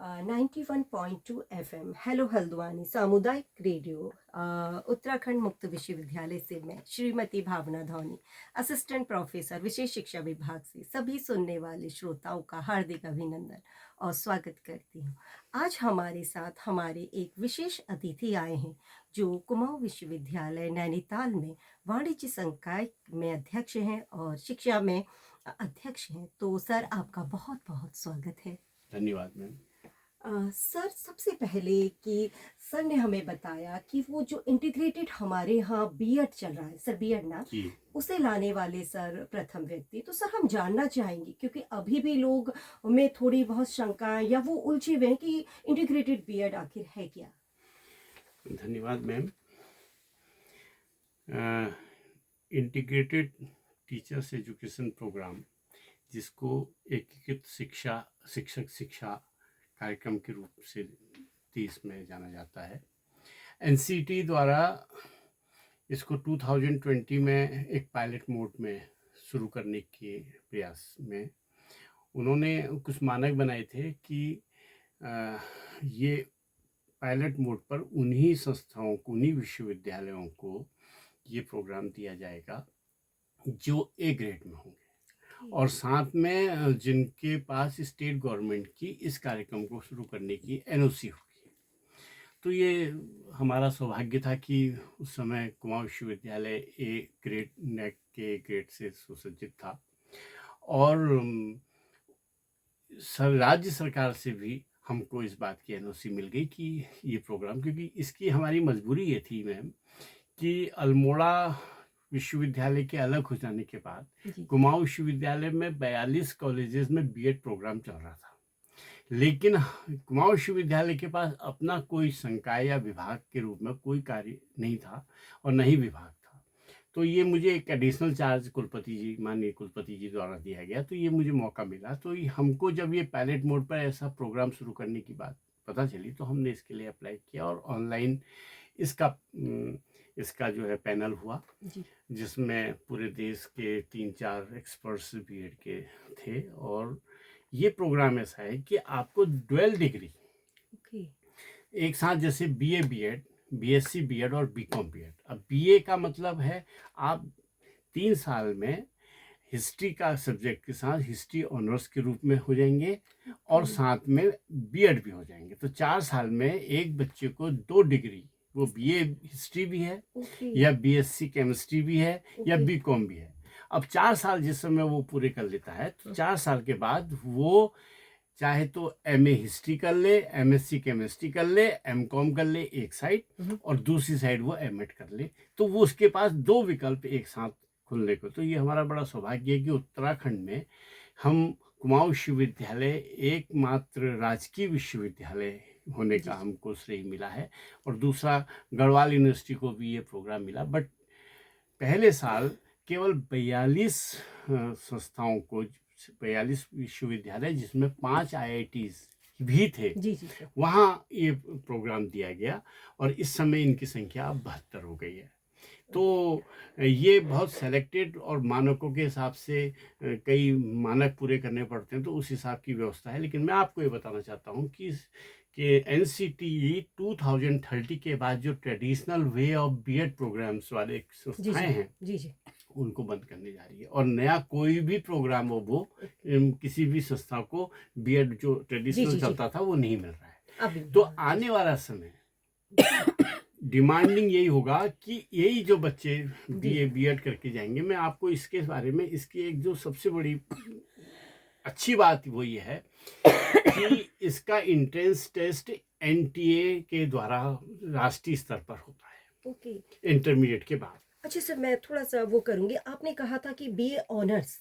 91.2 FM hello Haldwani सामुदायिक radio Uttarakhand मुक्त विश्वविद्यालय से मैं श्रीमती भावना धौनी असिस्टेंट प्रोफेसर विशेष शिक्षा विभाग से सभी सुनने वाले श्रोताओं का हार्दिक अभिनंदन और स्वागत करती हूँ। आज हमारे साथ हमारे एक विशेष अतिथि आए हैं जो कुमाऊं विश्वविद्यालय नैनीताल में वाणिज्य संकाय में अध्यक्ष हैं और शिक्षा में अध्यक्ष हैं। तो सर आपका बहुत बहुत स्वागत है। धन्यवाद मैम। सर सबसे पहले कि सर ने हमें बताया कि वो जो इंटीग्रेटेड हमारे यहाँ बीएड चल रहा है, सर बीएड ना, उसे लाने वाले सर प्रथम व्यक्ति। तो सर हम जानना चाहेंगे क्योंकि अभी भी लोग में थोड़ी बहुत शंकाएं या वो उलझे हुए हैं कि इंटीग्रेटेड बीएड आखिर है क्या। धन्यवाद ma'am. Integrated teachers education programme, जिसको एकीकृत शिक्षक शिक्षा कार्यक्रम के रूप से देश में जाना जाता है, एनसीटी द्वारा इसको 2020 में एक पायलट मोड में शुरू करने के प्रयास में उन्होंने कुछ मानक बनाए थे कि ये पायलट मोड पर उन्हीं संस्थाओं को, उन्हीं विश्वविद्यालयों को ये प्रोग्राम दिया जाएगा जो ए ग्रेड में होंगे और साथ में जिनके पास स्टेट गवर्नमेंट की इस कार्यक्रम को शुरू करने की एनओसी होगी। तो ये हमारा सौभाग्य था कि उस समय कुमाऊं विश्वविद्यालय ए ग्रेड नेक के ग्रेड से सुसज्जित था और राज्य सरकार से भी हमको इस बात की एनओसी मिल गई कि ये प्रोग्राम, क्योंकि इसकी हमारी मजबूरी ये थी मैम कि अल्मोड़ा विश्वविद्यालय के अलग हो जाने के बाद कुमाऊं विश्वविद्यालय में 42 कॉलेजेस में बीएड प्रोग्राम चल रहा था, लेकिन कुमाऊं विश्वविद्यालय के पास अपना कोई संकाय या विभाग के रूप में कोई कार्य नहीं था और न ही विभाग था। तो ये मुझे एक एडिशनल चार्ज माननीय कुलपति जी द्वारा दिया गया, तो ये मुझे मौका मिला। तो हमको जब ये पायलट मोड पर ऐसा प्रोग्राम शुरू करने की बात पता चली तो हमने इसके लिए अप्लाई किया और ऑनलाइन इसका जो है पैनल हुआ, जिसमें पूरे देश के 3-4 एक्सपर्ट्स बीएड के थे। और ये प्रोग्राम ऐसा है कि आपको ड्वेल डिग्री एक साथ, जैसे बीए बीएड, बीएससी बीएड और बीकॉम बीएड। अब बीए का मतलब है आप 3 साल में हिस्ट्री का सब्जेक्ट के साथ हिस्ट्री ऑनर्स के रूप में हो जाएंगे और साथ में बीएड भी हो जाएंगे। तो 4 साल में एक बच्चे को 2 डिग्री, वो बीए हिस्ट्री भी है या बीएससी केमिस्ट्री भी है या बीकॉम भी है। अब 4 साल जिस समय वो पूरे कर लेता है तो 4 साल के बाद वो चाहे तो एमए हिस्ट्री कर ले, एमएससी केमिस्ट्री कर ले, एमकॉम कर ले एक साइड और दूसरी साइड वो एमएड कर ले। तो वो उसके पास 2 विकल्प एक साथ खुलने को। तो ये हमारा बड़ा सौभाग्य है कि उत्तराखंड में हम कुमाऊं विश्वविद्यालय एकमात्र राजकीय विश्वविद्यालय होने का हमको श्रेय मिला है। और दूसरा, गढ़वाल यूनिवर्सिटी को भी ये प्रोग्राम मिला। बट पहले साल केवल 42 संस्थाओं को, 42 विश्वविद्यालय जिसमें 5 आईआईटीज भी थे, वहाँ ये प्रोग्राम दिया गया और इस समय इनकी संख्या 72 हो गई है। तो ये बहुत सेलेक्टेड और मानकों के हिसाब से कई मानक पूरे करने पड़ते हैं, तो उस हिसाब की व्यवस्था है। लेकिन मैं आपको ये बताना चाहता हूँ कि एनसीटीई 2030 के बाद जो traditional way of BEd programmes वाले संस्थाएं हैं उनको बंद करने जा रही है और नया कोई भी प्रोग्राम हो वो किसी भी संस्था को बीएड जो ट्रेडिशनल चलता था वो नहीं मिल रहा है। तो आने वाला समय डिमांडिंग यही होगा कि यही जो बच्चे बीएड करके जाएंगे, मैं आपको इसके बारे में, इसकी एक जो सबसे बड़ी अच्छी बात वो ये है कि इसका एंट्रेंस टेस्ट एनटीए के द्वारा राष्ट्रीय स्तर पर होता है इंटरमीडिएट के बाद। अच्छा सर, मैं थोड़ा सा वो करूंगी, आपने कहा था कि बीए ऑनर्स,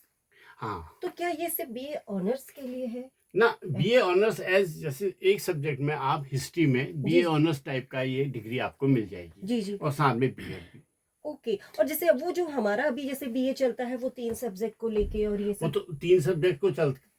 हाँ, तो क्या ये सिर्फ बीए ऑनर्स के लिए है ना? बीए ऑनर्स एज जैसे एक सब्जेक्ट में आप हिस्ट्री में बीए ऑनर्स टाइप का ये डिग्री आपको मिल जाएगी और साथ में बीएड भी। और जैसे वो जो हमारा अभी जैसे बीए चलता है वो 3 सब्जेक्ट को लेके, और ये सब वो तो 3 सब्जेक्ट को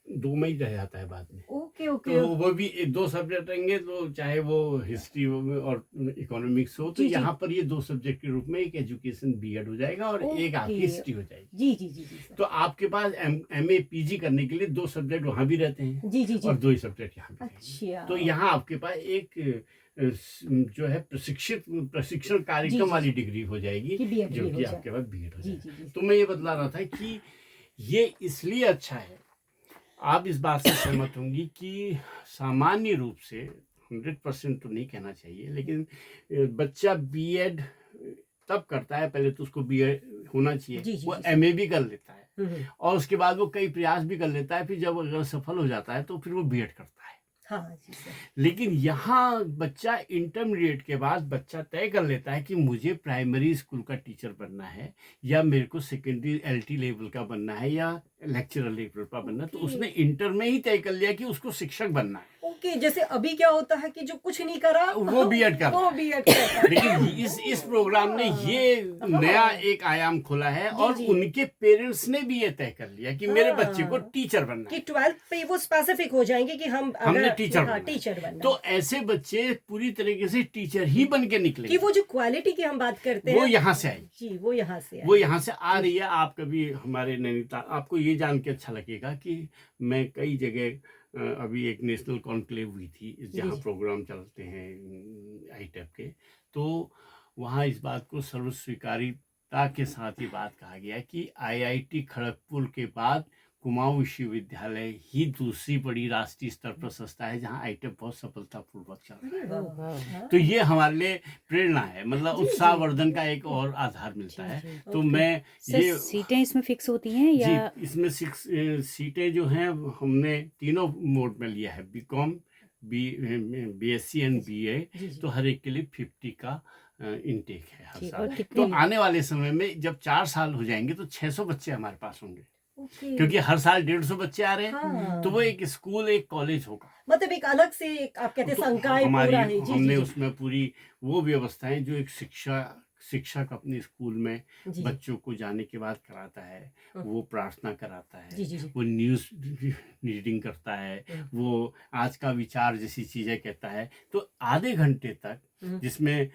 2 में ही रह जाता है बाद में। ओके ओके तो वो भी 2 सब्जेक्ट रहेंगे, तो चाहे वो हिस्ट्री और इकोनॉमिक्स हो, तो जी जी यहाँ पर ये 2 सब्जेक्ट के रूप में एक एजुकेशन बीएड हो जाएगा और एक आपकी ओके हिस्ट्री हो जाएगी। जी जी जी जी सर तो आपके पास एमए पीजी करने के लिए 2 सब्जेक्ट वहाँ भी रहते हैं जी जी जी और 2 ही सब्जेक्ट यहाँ भी रहेंगे। अच्छा तो यहाँ आपके पास एक जो है प्रशिक्षण जी कार्यक्रम जी वाली डिग्री हो जाएगी, कि बीएड जो भी हो कि जाए आपके पास बीएड हो जी जाएगा। जी जी तो मैं ये बतला रहा था कि ये इसलिए अच्छा है, आप इस बात से सहमत होंगी कि सामान्य रूप से 100% तो नहीं कहना चाहिए, लेकिन बच्चा बीएड तब करता है, पहले तो उसको बीएड होना चाहिए, जी जी वो जी सर एमए भी कर लेता है हम्म, और उसके बाद वो कई प्रयास भी कर लेता है, फिर जब अगर सफल हो जाता है तो फिर वो बीएड करता है। हाँ जी सर लेकिन यहाँ बच्चा इंटरमीडिएट के बाद बच्चा तय कर लेता है कि मुझे प्राइमरी स्कूल का टीचर बनना है या मेरे को सेकेंडरी एलटी लेवल का बनना है या लेक्चरर लेवल का बनना है, तो ओके उसने इंटर में ही तय कर लिया कि उसको शिक्षक बनना है, ओके जैसे अभी क्या होता है कि जो कुछ नहीं करा वो बीएड कर वो रहा है। बीएड करता है लेकिन इस प्रोग्राम ने ये नया हाँ एक आयाम खोला है जी और जी उनके पेरेंट्स ने भी ये तय कर लिया कि मेरे बच्चे को हाँ टीचर बनना कि है, 12th पे वो स्पेसिफिक हो जाएंगे कि हम हमने अगर टीचर हाँ बनना है। टीचर बनना तो है ऐसे बच्चे पूरी तरीके से टीचर ही बन के कि निकलेंगे, वो जो क्वालिटी की हम बात करते वो हैं यहाँ से आएगी, जी वो यहाँ से वो आएगी यहाँ से आ जी रही है। आप कभी हमारे नैनीताल, आपको ये जान के अच्छा लगेगा कि मैं कई जगह अभी एक नेशनल कॉन्क्लेव हुई थी जी जहाँ जी प्रोग्राम चलते हैं आईटेप के, तो वहाँ इस बात को सर्वस्वीकारिता के साथ ये बात कहा गया कि आईआईटी खड़गपुर के बाद कुमाऊं विश्वविद्यालय ही दूसरी बड़ी राष्ट्रीय स्तर पर संस्था है जहाँ आईटेप बहुत सफलतापूर्वक चल रहा अरे है। वाह हाँ तो ये हमारे लिए प्रेरणा है, मतलब जी जी उत्साहवर्धन का एक और आधार मिलता जी है। जी तो ओके मैं सर ये सीटें इसमें फिक्स होती हैं जी, या इसमें 6 सीटें जो हैं हमने तीनों मोड में लिया है, बीकॉम, बीएससी एंड बीए, जी जी तो हर एक के लिए 50 का इनटेक है हर ठीक साल। और तो कितने आने वाले समय में जब 4 साल हो जाएंगे तो 600 बच्चे हमारे पास होंगे, ओके क्योंकि हर साल 150 बच्चे आ रहे हैं, तो वो हाँ एक स्कूल एक कॉलेज होगा। मतलब एक अलग से एक आप कहते हैं तो संकाय हमारी पूरा है जी जी हमने जी उसमें पूरी वो व्यवस्थाएं जो एक शिक्षक अपने स्कूल में जी जी बच्चों को जाने के बाद कराता है, वो प्रार्थना कराता जी है, जी जी वो न्यूज़ रीडिंग करता है, वो आज का विचार जैसी चीज़ें कहता है, तो आधे घंटे तक जिसमें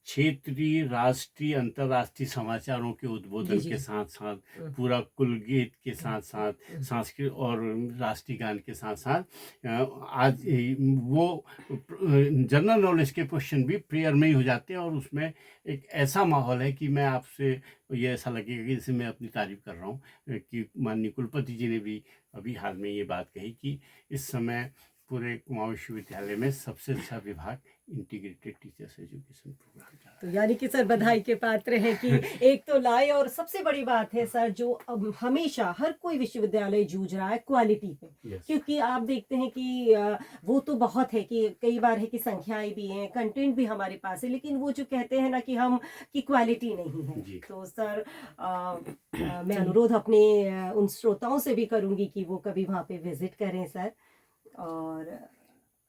क्षेत्रीय, राष्ट्रीय, अंतर्राष्ट्रीय समाचारों के उद्बोधन जी के जी साथ साथ पूरा कुल गीत के साथ साथ सांस्कृतिक और राष्ट्रीय गान के साथ साथ आज वो जनरल नॉलेज के क्वेश्चन भी प्रेयर में ही हो जाते हैं और उसमें एक ऐसा माहौल है कि मैं आपसे ये ऐसा लगेगा कि जैसे मैं अपनी तारीफ कर रहा हूँ कि माननीय कुलपति जी ने भी अभी हाल में ये बात कही कि इस समय पूरे कुमाऊं विश्वविद्यालय में सबसे अच्छा विभाग इंटीग्रेटेड टीचर्स एजुकेशन प्रोग्राम चल रहा तो है। यानी कि सर बधाई के पात्र हैं कि एक तो लाए और सबसे बड़ी बात है सर जो अब हमेशा हर कोई विश्वविद्यालय जूझ रहा है क्वालिटी पे Yes. क्योंकि आप देखते हैं कि वो तो बहुत है कि कई बार है कि संख्याएं भी हैं कंटेंट भी हमारे पास है लेकिन वो जो कहते हैं ना कि हम की क्वालिटी नहीं है जी। तो सर मैं अनुरोध अपने उन श्रोताओं से भी करूंगी कि वो कभी वहाँ पे विजिट करें सर और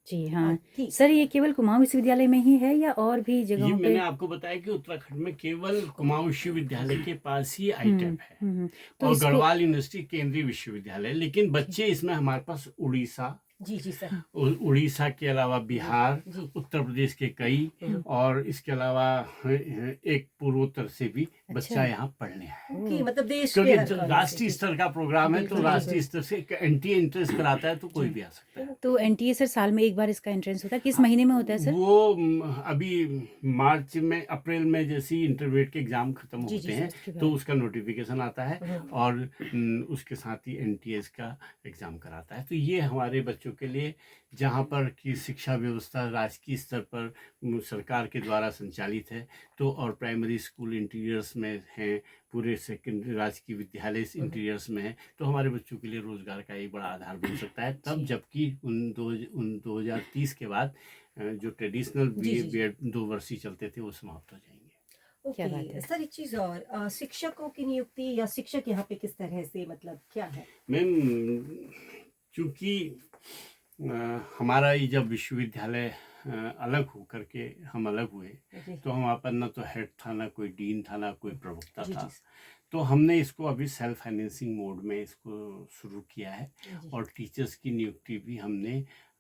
जी हाँ ठीक सर ये केवल कुमाऊं विश्वविद्यालय में ही है या और भी ये जगहों मैंने पे आपको बताया कि उत्तराखंड में केवल कुमाऊं विश्वविद्यालय के पास ही आईटेप है तो और इसको गढ़वाल यूनिवर्सिटी केंद्रीय विश्वविद्यालय, लेकिन बच्चे इसमें हमारे पास उड़ीसा, जी जी सर उड़ीसा के अलावा बिहार, जी उत्तर प्रदेश के कई और इसके अलावा एक पूर्वोत्तर से भी बच्चा यहाँ पढ़ने आया है। ओके मतलब देश के क्योंकि हर कोने से, राष्ट्रीय स्तर का प्रोग्राम है तो बिल्कुल, राष्ट्रीय स्तर से एनटीए इंट्रेंस कराता है तो कोई भी आ सकता है। तो एनटीए सर साल में एक बार इसका एंट्रेंस होता है किस महीने में होता है सर वो अभी मार्च में अप्रैल में जैसे ही इंटरमीडिएट के एग्जाम खत्म जी, जी, होते हैं उसके बाद। तो उसका नोटिफिकेशन आता है और उसके साथ ही एनटीएस का एग्जाम कराता है। तो ये हमारे बच्चों के लिए जहाँ पर की शिक्षा व्यवस्था राजकीय स्तर पर सरकार के द्वारा संचालित है तो और प्राइमरी स्कूल इंटीरियर्स में हैं, पूरे सेकेंडरी राजकीय विद्यालय इंटीरियर्स में है, तो हमारे बच्चों के लिए रोजगार का एक बड़ा आधार बन सकता है। तब जबकि उन 2030 के बाद जो ट्रेडिशनल बीएड 2 वर्षीय चलते थे वो समाप्त हो जाएंगे। क्या बात है। सर एक चीज और शिक्षकों की नियुक्ति या शिक्षक यहाँ पे किस तरह से मतलब क्या है मैम चूँकि हमारा ये जब विश्वविद्यालय अलग हो करके हम अलग हुए जी तो हमारे पास न तो हेड था, ना कोई डीन था, ना कोई प्रवक्ता जी था। जी तो हमने इसको अभी सेल्फ फाइनेंसिंग मोड में इसको शुरू किया है जी। और टीचर्स की नियुक्ति भी हमने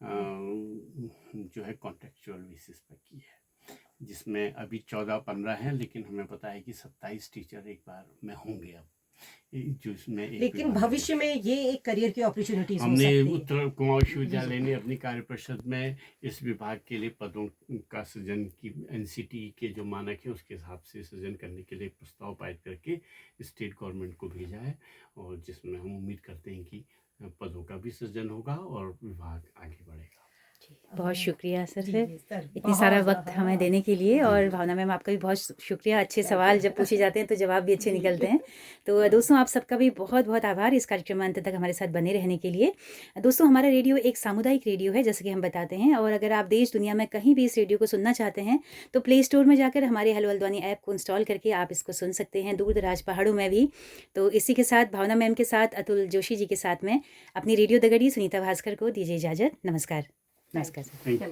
जो है कॉन्ट्रेक्चुअल बेसिस पर की है, जिसमें अभी 14-15 हैं, लेकिन हमें पता है कि 27 टीचर एक बार में होंगे अब, जो इसमें एक लेकिन विभाग भविष्य में ये एक करियर की अपॉर्चुनिटीज हो हमने सकती है। उत्तर कुमाऊं विश्वविद्यालय ने अपनी कार्य परिषद में इस विभाग के लिए पदों का सृजन की एनसीटी के जो मानक है उसके हिसाब से सृजन करने के लिए प्रस्ताव पारित करके स्टेट गवर्नमेंट को भेजा है, और जिसमें हम उम्मीद करते हैं कि पदों का भी सृजन होगा और विभाग आगे बढ़ेगा। बहुत शुक्रिया सर जी, फिर जी, सर, इतनी बहुत सारा वक्त ज़्यादा। हमें देने के लिए, और जी। भावना मैम आपका भी बहुत शुक्रिया। अच्छे सवाल जब पूछे जाते हैं तो जवाब भी अच्छे निकलते हैं। तो दोस्तों आप सबका भी बहुत बहुत आभार इस कार्यक्रम में अंत तक हमारे साथ बने रहने के लिए। दोस्तों हमारा रेडियो एक सामुदायिक रेडियो है जैसे कि हम बताते हैं, और अगर आप देश दुनिया में कहीं भी इस रेडियो को सुनना चाहते हैं तो प्ले स्टोर में जाकर हमारे हेलो हल्द्वानी ऐप को इंस्टॉल करके आप इसको सुन सकते हैं, दूर दराज पहाड़ों में भी। तो इसी के साथ भावना मैम के साथ अतुल जोशी जी के साथ में अपनी रेडियो दगड़ी सुनीता भास्कर को दीजिए इजाज़त। नमस्कार। नमस्कार सर। Thank you.